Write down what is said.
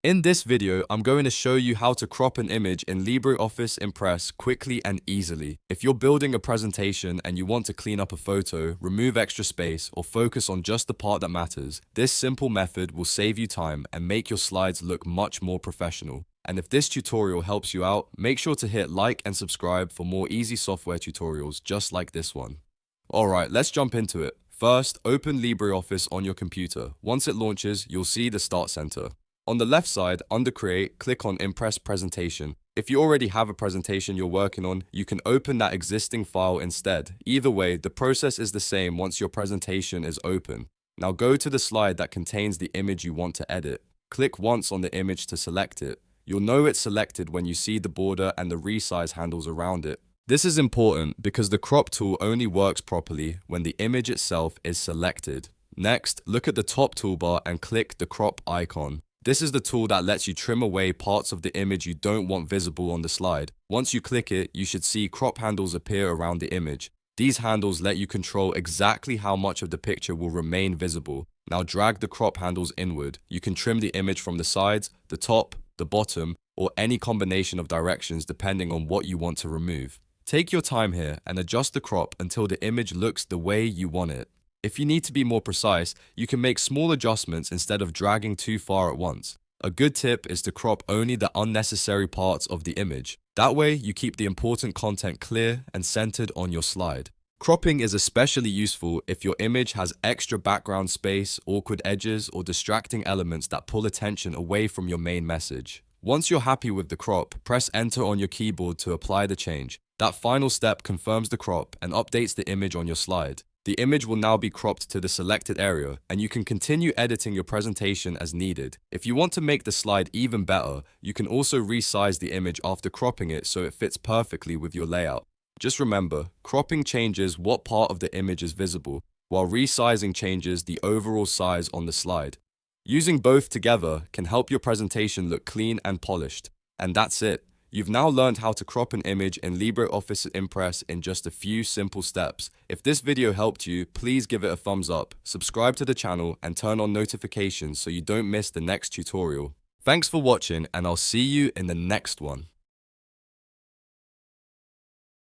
In this video, I'm going to show you how to crop an image in LibreOffice Impress quickly and easily. If you're building a presentation and you want to clean up a photo, remove extra space, or focus on just the part that matters, this simple method will save you time and make your slides look much more professional. And if this tutorial helps you out, make sure to hit like and subscribe for more easy software tutorials just like this one. Alright, let's jump into it. First, open LibreOffice on your computer. Once it launches, you'll see the Start Center. On the left side, under Create, click on Impress Presentation. If you already have a presentation you're working on, you can open that existing file instead. Either way, the process is the same once your presentation is open. Now go to the slide that contains the image you want to edit. Click once on the image to select it. You'll know it's selected when you see the border and the resize handles around it. This is important because the crop tool only works properly when the image itself is selected. Next, look at the top toolbar and click the crop icon. This is the tool that lets you trim away parts of the image you don't want visible on the slide. Once you click it, you should see crop handles appear around the image. These handles let you control exactly how much of the picture will remain visible. Now drag the crop handles inward. You can trim the image from the sides, the top, the bottom, or any combination of directions depending on what you want to remove. Take your time here and adjust the crop until the image looks the way you want it. If you need to be more precise, you can make small adjustments instead of dragging too far at once. A good tip is to crop only the unnecessary parts of the image. That way, you keep the important content clear and centered on your slide. Cropping is especially useful if your image has extra background space, awkward edges, or distracting elements that pull attention away from your main message. Once you're happy with the crop, press Enter on your keyboard to apply the change. That final step confirms the crop and updates the image on your slide. The image will now be cropped to the selected area, and you can continue editing your presentation as needed. If you want to make the slide even better, you can also resize the image after cropping it so it fits perfectly with your layout. Just remember, cropping changes what part of the image is visible, while resizing changes the overall size on the slide. Using both together can help your presentation look clean and polished. And that's it. You've now learned how to crop an image in LibreOffice Impress in just a few simple steps. If this video helped you, please give it a thumbs up, subscribe to the channel, and turn on notifications so you don't miss the next tutorial. Thanks for watching, and I'll see you in the next one.